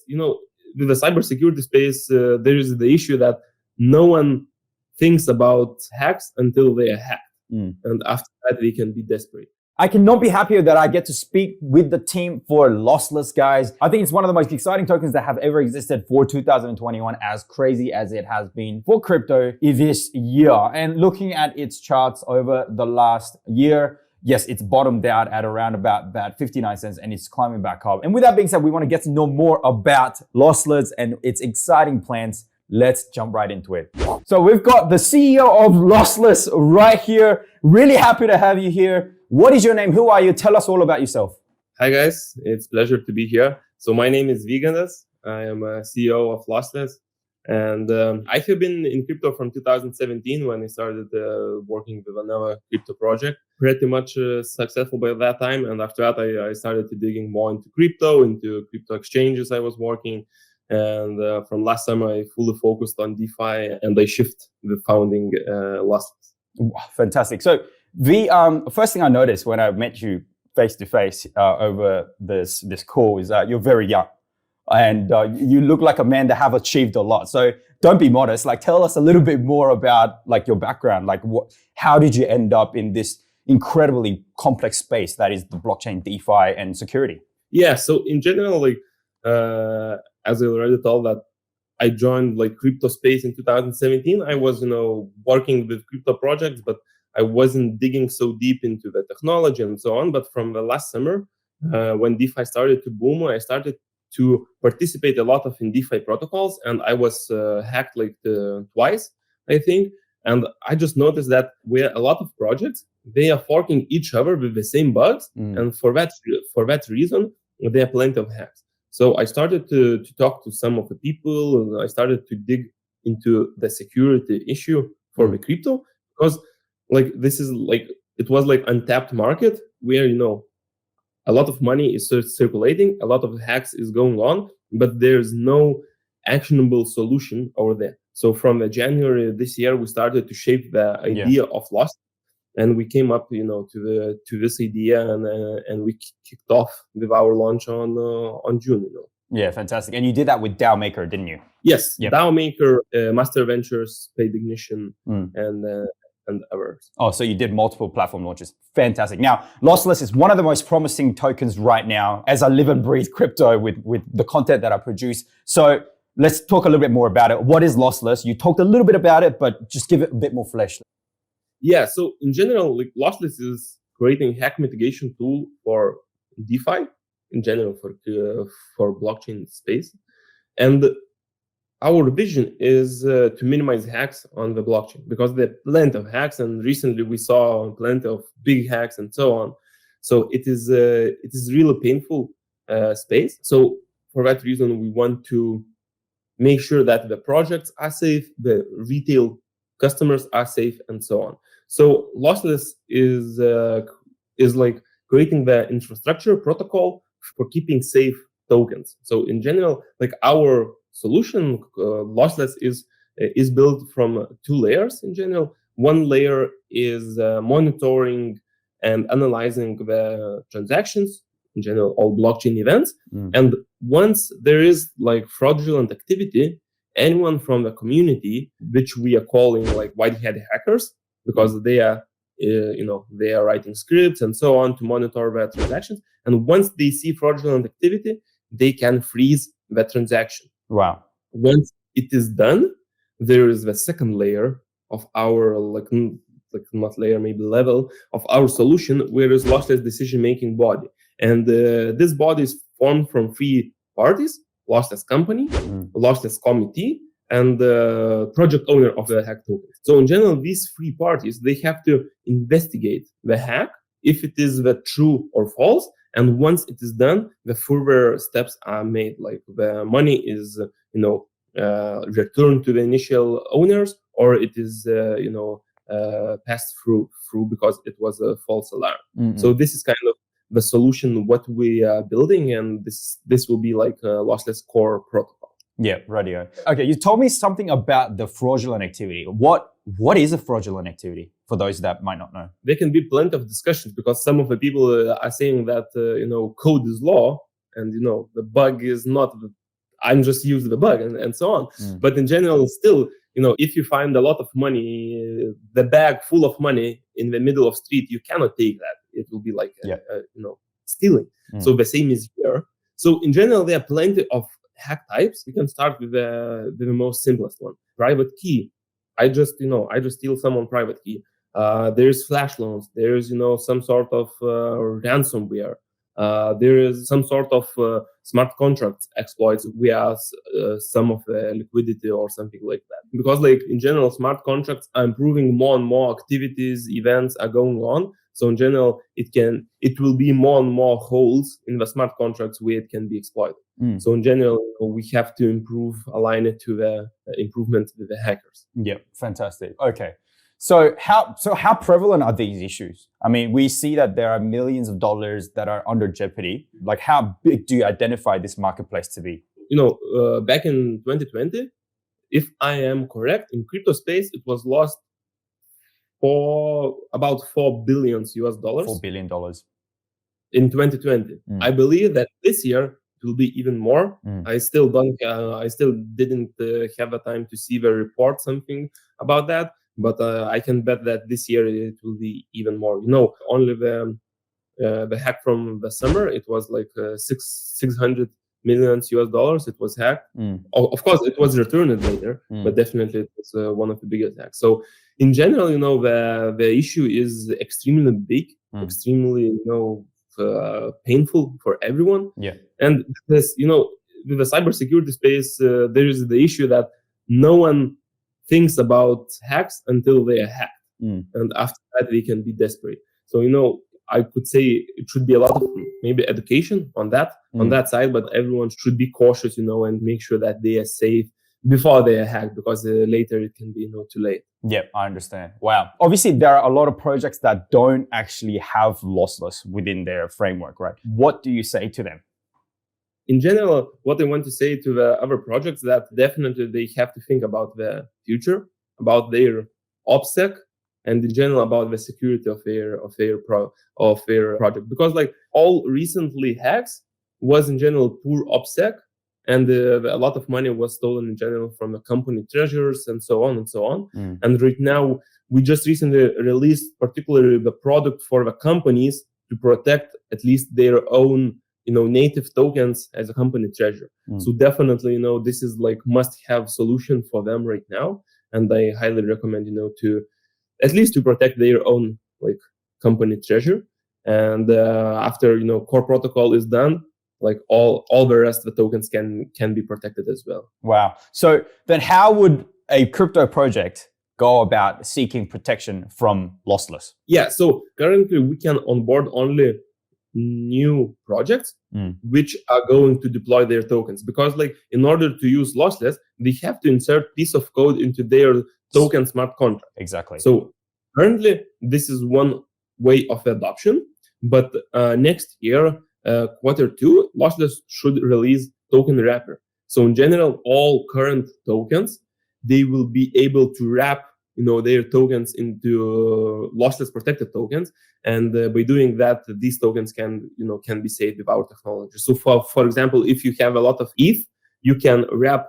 with the cybersecurity space, there is the issue that no one thinks about hacks until they are hacked. And after that, they can be desperate. I cannot be happier that I get to speak with the team for Lossless, guys. I think it's one of the most exciting tokens that have ever existed for 2021, as crazy as it has been for crypto this year. And looking at its charts over the last year, yes, it's bottomed out at around about 59 cents and it's climbing back up. And with that being said, we want to get to know more about Lossless and its exciting plans. Let's jump right into it. So we've got the CEO of Lossless right here. Really happy to have you here. What is your name? Who are you? Tell us all about yourself. Hi guys, it's a pleasure to be here. So my name is Vygandas. I am a CEO of Lossless. And I have been in crypto from 2017 when I started working with another crypto project. Pretty much successful by that time. And after that, I started to digging more into crypto exchanges I was working. And from last summer, I fully focused on DeFi and I shift the founding Lossless. Wow, fantastic. So the first thing I noticed when I met you face to face over this call is that you're very young. And you look like a man that have achieved a lot. So don't be modest. Like, tell us a little bit more about like your background. Like, how did you end up in this incredibly complex space that is the blockchain, DeFi, and security? Yeah. So in general, like as I already told that I joined like crypto space in 2017. I was working with crypto projects, but I wasn't digging so deep into the technology and so on. But from the last summer, when DeFi started to boom, I started to participate a lot in DeFi protocols, and I was hacked like twice, I think. And I just noticed that a lot of projects, they are forking each other with the same bugs, and for that reason, there are plenty of hacks. So I started to talk to some of the people, and I started to dig into the security issue for the crypto, because like this is like it was like untapped market where a lot of money is circulating, a lot of hacks is going on, but there's no actionable solution over there. So from January this year, we started to shape the idea of Lossless, and we came up, to this idea, and we kicked off with our launch on June. Yeah, fantastic. And you did that with DAO Maker, didn't you? Yes, DAO Maker, Master Ventures, Paid Ignition, and others. Oh, so you did multiple platform launches. Fantastic. Now, Lossless is one of the most promising tokens right now as I live and breathe crypto with the content that I produce. So let's talk a little bit more about it. What is Lossless? You talked a little bit about it, but just give it a bit more flesh. Yeah, so in general, like Lossless is creating hack mitigation tool for DeFi, in general for blockchain space. And our vision is to minimize hacks on the blockchain, because there are plenty of hacks, and recently we saw plenty of big hacks and so on. So it is really painful space. So for that reason, we want to make sure that the projects are safe, the retail customers are safe, and so on. So Lossless is like creating the infrastructure protocol for keeping safe tokens. So in general, like our solution, Lossless is built from two layers in general. One layer is monitoring and analyzing the transactions, in general, all blockchain events. And once there is like fraudulent activity, anyone from the community, which we are calling like white hat hackers, because they are they are writing scripts and so on to monitor the transactions. And once they see fraudulent activity, they can freeze the transaction. Wow. Once it is done, there is the second layer of our not layer, maybe level of our solution, where is Lossless decision-making body. And this body is formed from three parties: Lossless company, Lossless committee, and the project owner of the hack token. So in general, these three parties, they have to investigate the hack, if it is the true or false. And once it is done, the further steps are made, like the money is, returned to the initial owners, or it is, passed through because it was a false alarm. So this is kind of the solution, what we are building, and this will be like a Lossless core protocol. Yeah, radio. Okay, you told me something about the fraudulent activity. What is a fraudulent activity for those that might not know? There can be plenty of discussions, because some of the people are saying that code is law, and the bug is not I'm just using the bug and so on. But in general, still, if you find a lot of money, the bag full of money in the middle of street, you cannot take that. It will be like stealing. So the same is here. So in general, there are plenty of hack types. We can start with the most simplest one, private key. I just steal someone private key. There's flash loans. There's some sort of ransomware. There is some sort of smart contracts exploits via some of the liquidity or something like that. Because in general, smart contracts are improving more and more. Activities, events are going on. So in general, it will be more and more holes in the smart contracts where it can be exploited. So in general, we have to align it to the improvement with the hackers. Yeah, fantastic. Okay. So how prevalent are these issues? I mean, we see that there are millions of dollars that are under jeopardy. Like, how big do you identify this marketplace to be? Back in 2020, if I am correct, in crypto space, it was lost for about $4 billion US. $4 billion. In 2020. I believe that this year it will be even more. I still didn't have the time to see the report, something about that. But I can bet that this year it will be even more. Only the hack from the summer, it was like $600 million US. It was hacked. Of course, it was returned later, but definitely it was one of the biggest hacks. So in general, the issue is extremely big, extremely painful for everyone. Yeah. And this, with the cybersecurity space, there is the issue that no one thinks about hacks until they are hacked. And after that, they can be desperate. So, I could say it should be a lot of maybe education on that side, but everyone should be cautious, and make sure that they are safe before they are hacked, because later it can be too late. Yeah, I understand. Wow. Obviously, there are a lot of projects that don't actually have lossless within their framework, right? What do you say to them? In general, what I want to say to the other projects, that definitely they have to think about the future, about their OPSEC, and in general about the security of their project. Because all recently hacks was in general poor OPSEC, and a lot of money was stolen in general from the company treasurers and so on and so on. And right now, we just recently released particularly the product for the companies to protect at least their own native tokens as a company treasure. So definitely, this is must-have solution for them right now. And I highly recommend, to at least to protect their own company treasure. And after, core protocol is done, all the rest of the tokens can be protected as well. Wow. So then how would a crypto project go about seeking protection from lossless? Yeah. So currently we can onboard only new projects which are going to deploy their tokens, because in order to use lossless, they have to insert piece of code into their token smart contract. Exactly. So currently this is one way of adoption, but next year, Q2, Lossless should release token wrapper. So in general, all current tokens, they will be able to wrap their tokens into lossless protected tokens, and by doing that, these tokens can be saved with our technology. So for example, if you have a lot of ETH, you can wrap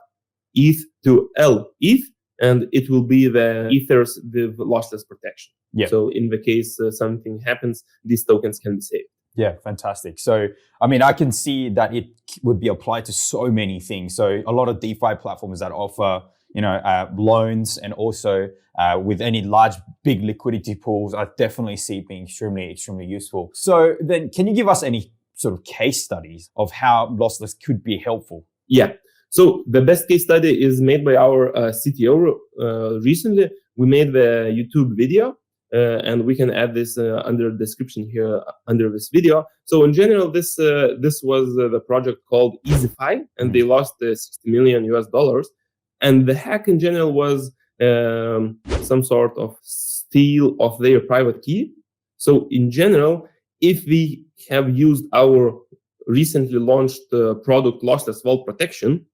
ETH to LETH, and it will be the ethers with lossless protection. Yeah. So in the case something happens, these tokens can be saved. Yeah, fantastic. So, I mean, I can see that it would be applied to so many things. So a lot of DeFi platforms that offer loans, and also with any big liquidity pools, I definitely see it being extremely useful. So then can you give us any sort of case studies of how lossless could be helpful? Yeah. So the best case study is made by our CTO recently. We made the YouTube video, and we can add this under the description here under this video. So in general, this was the project called EasyFi, and they lost $60 million US. And the hack in general was some sort of steal of their private key. So in general, if we have used our recently launched product Lossless Vault Protection,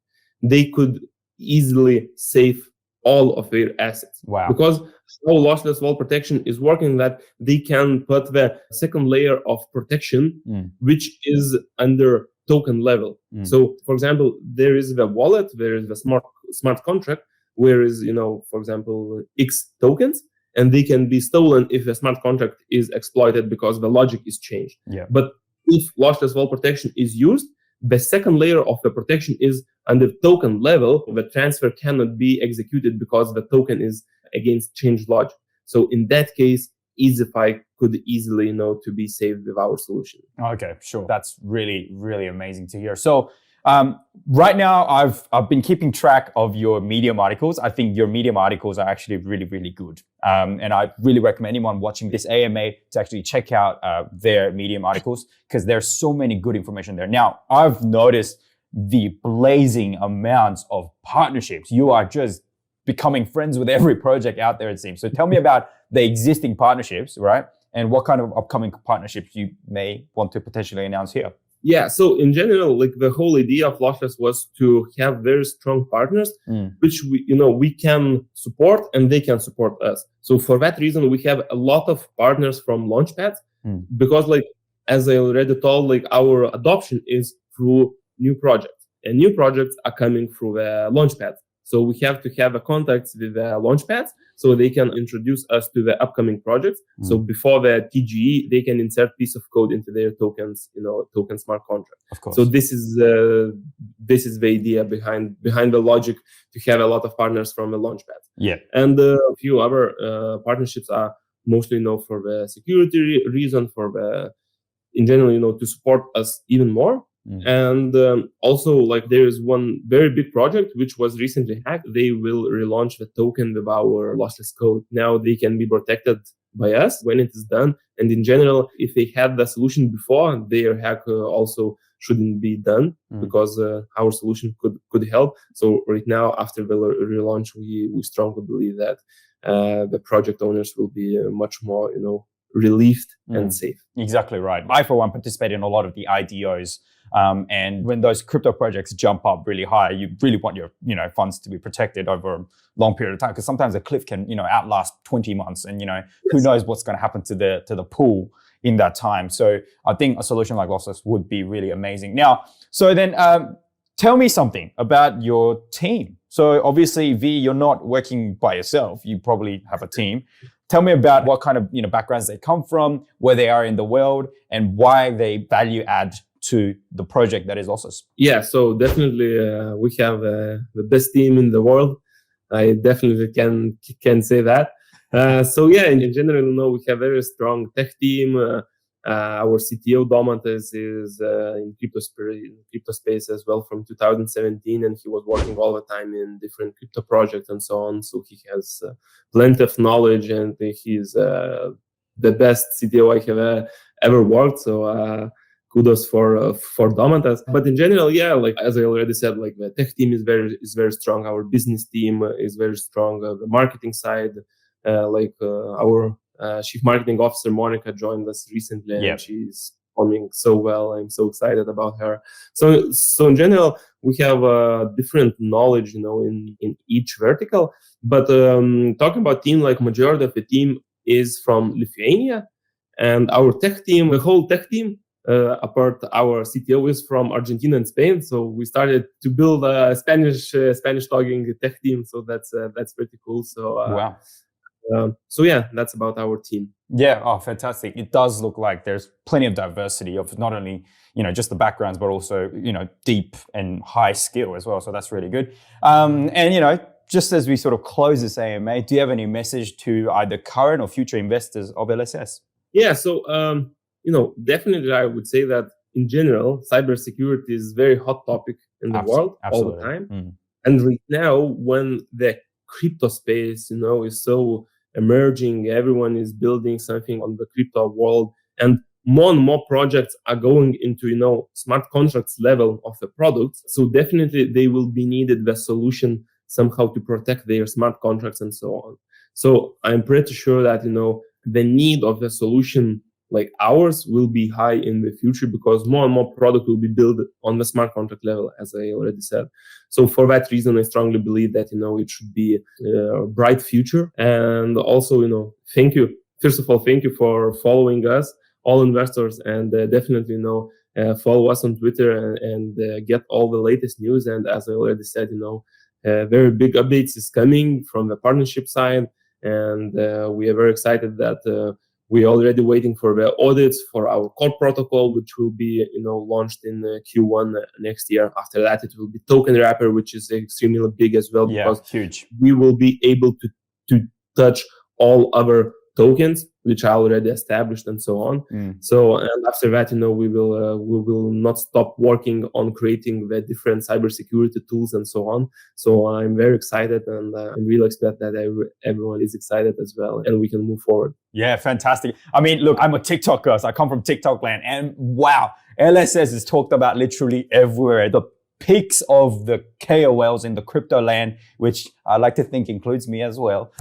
they could easily save all of their assets. Wow. Because how Lossless Vault Protection is working, that they can put the second layer of protection, which is under token level. So, for example, there is the wallet, there is the smart contract, where is, for example, X tokens, and they can be stolen if the smart contract is exploited because the logic is changed. Yeah. But if lossless wall protection is used, the second layer of the protection is under token level. The transfer cannot be executed because the token is against changed logic. So in that case, EasyFi could easily, to be saved with our solution. Okay, sure. That's really, really amazing to hear. So right now, I've been keeping track of your Medium articles. I think your Medium articles are actually really, really good. And I really recommend anyone watching this AMA to actually check out their Medium articles, because there's so many good information there. Now, I've noticed the blazing amounts of partnerships. You are just becoming friends with every project out there, it seems. So tell me about the existing partnerships, right? And what kind of upcoming partnerships you may want to potentially announce here. Yeah, so in general, like the whole idea of Lossless was to have very strong partners, which we can support and they can support us. So for that reason, we have a lot of partners from Launchpads, because as I already told, our adoption is through new projects, and new projects are coming through the Launchpads. So we have to have a contact with the Launchpads so they can introduce us to the upcoming projects. So before the TGE, they can insert piece of code into their tokens, token smart contract. Of course. So this is the idea behind the logic to have a lot of partners from the Launchpads. Yeah. And a few other partnerships are mostly, for the security reason, in general, to support us even more. And also, there is one very big project which was recently hacked. They will relaunch the token with our lossless code. Now they can be protected by us when it is done. And in general, if they had the solution before, their hack also shouldn't be done, because our solution could help. So right now, after the relaunch, we strongly believe that the project owners will be much more, relieved and safe. Exactly right. I, for one, participate in a lot of the IDOs. And when those crypto projects jump up really high, you really want your funds to be protected over a long period of time, because sometimes a cliff can outlast 20 months, and who knows what's going to happen to the pool in that time. So I think a solution like Lossless would be really amazing. Now, so then tell me something about your team. So obviously, V, you're not working by yourself. You probably have a team. Tell me about what kind of backgrounds they come from, where they are in the world, and why they value add to the project that is Lossless. Yeah, so definitely we have the best team in the world. I definitely can say that. So yeah, in general, we have a very strong tech team. Our CTO Domantas is in crypto space as well from 2017, and he was working all the time in different crypto projects and so on. So he has plenty of knowledge, and he's the best CTO I have ever worked. So kudos for Domantas. But in general, yeah, as I already said, the tech team is very strong. Our business team is very strong. The marketing side, our Chief Marketing Officer Monica joined us recently, and she's performing so well. I'm so excited about her. So in general, we have different knowledge, in each vertical. But talking about team, majority of the team is from Lithuania, and our tech team, the whole tech team, apart our CTO, is from Argentina and Spain. So we started to build a Spanish talking tech team. So that's pretty cool. So wow. So yeah, that's about our team. Yeah, oh, fantastic. It does look like there's plenty of diversity of not only, just the backgrounds, but also, deep and high skill as well. So that's really good. And, just as we sort of close this AMA, do you have any message to either current or future investors of LSS? Yeah, so, definitely I would say that in general, cybersecurity is a very hot topic in the world all the time. And right now, when the crypto space, is so emerging, everyone is building something on the crypto world, and more projects are going into, smart contracts level of the products. So definitely they will be needed the solution somehow to protect their smart contracts and so on. So I'm pretty sure that, the need of the solution like ours will be high in the future, because more and more product will be built on the smart contract level, as I already said. So for that reason, I strongly believe that, it should be a bright future. And also, thank you. First of all, thank you for following us, all investors, and definitely, follow us on Twitter and get all the latest news. And as I already said, very big updates is coming from the partnership side, and we are very excited that we're already waiting for the audits for our core protocol, which will be launched in Q1 next year. After that, it will be token wrapper, which is extremely big as well, because huge. we will be able to touch all other tokens which are already established and so on. So, and after that, we will not stop working on creating the different cybersecurity tools and so on. So I'm very excited, and I'm really excited that everyone is excited as well, and we can move forward. Yeah, fantastic. I mean, look, I'm a TikTok girl. So I come from TikTok land, and wow, LSS is talked about literally everywhere. The peaks of the KOLs in the crypto land, which I like to think includes me as well.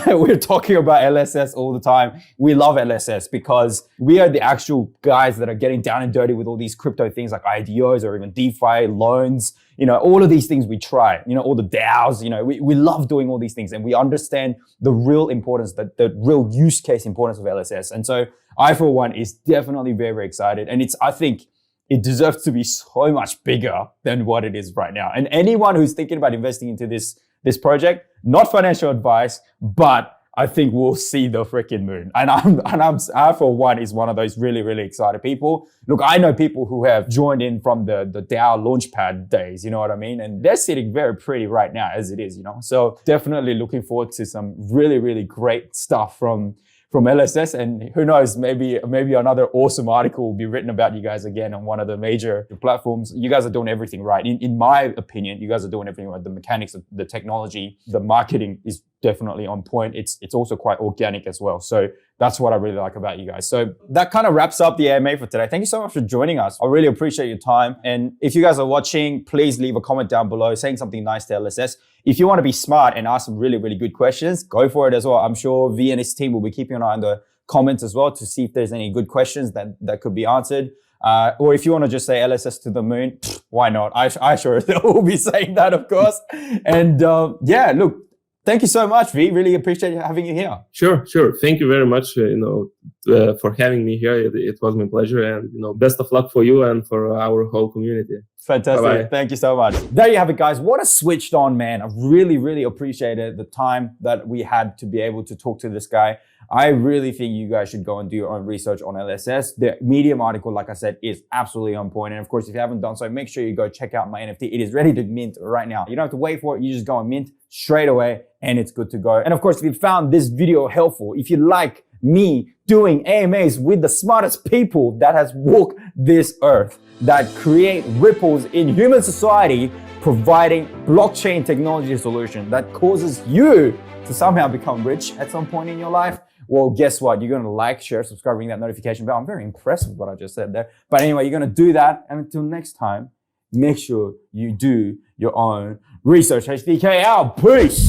We're talking about LSS all the time. We love LSS because we are the actual guys that are getting down and dirty with all these crypto things like IDOs or even DeFi, loans, all of these things we try, all the DAOs, we love doing all these things, and we understand the real importance, the real use case importance of LSS. And so I, for one, is definitely very, very excited. And I think it deserves to be so much bigger than what it is right now. And anyone who's thinking about investing into this project, not financial advice, but I think we'll see the freaking moon. And I for one is one of those really, really excited people. Look, I know people who have joined in from the DAO launchpad days, you know what I mean? And they're sitting very pretty right now as it is, So definitely looking forward to some really, really great stuff from LSS, and who knows, maybe another awesome article will be written about you guys again on one of the major platforms. You guys are doing everything right. In my opinion, you guys are doing everything right. The mechanics of the technology, the marketing is definitely on point. It's also quite organic as well. So that's what I really like about you guys. So that kind of wraps up the AMA for today. Thank you so much for joining us. I really appreciate your time. And if you guys are watching, please leave a comment down below saying something nice to LSS. If you want to be smart and ask some really, really good questions, go for it as well. I'm sure V and his team will be keeping an eye on the comments as well to see if there's any good questions that could be answered. Or if you want to just say LSS to the moon, why not? I sure will be saying that, of course. And yeah, look, thank you so much, V. Really appreciate having you here. Sure. Thank you very much, for having me here. It was my pleasure, and best of luck for you and for our whole community. Fantastic. Bye-bye. Thank you so much. There you have it, guys. What a switched on man. I really, really appreciated the time that we had to be able to talk to this guy. I really think you guys should go and do your own research on LSS. The Medium article, like I said, is absolutely on point. And of course, if you haven't done so, make sure you go check out my NFT. It is ready to mint right now. You don't have to wait for it. You just go and mint straight away and it's good to go. And of course, if you found this video helpful, if you like me doing AMAs with the smartest people that has walked this earth, that create ripples in human society, providing blockchain technology solution that causes you to somehow become rich at some point in your life, well, guess what? You're going to like, share, subscribe, ring that notification bell. I'm very impressed with what I just said there. But anyway, you're going to do that. And until next time, make sure you do your own research. HDK out. Peace.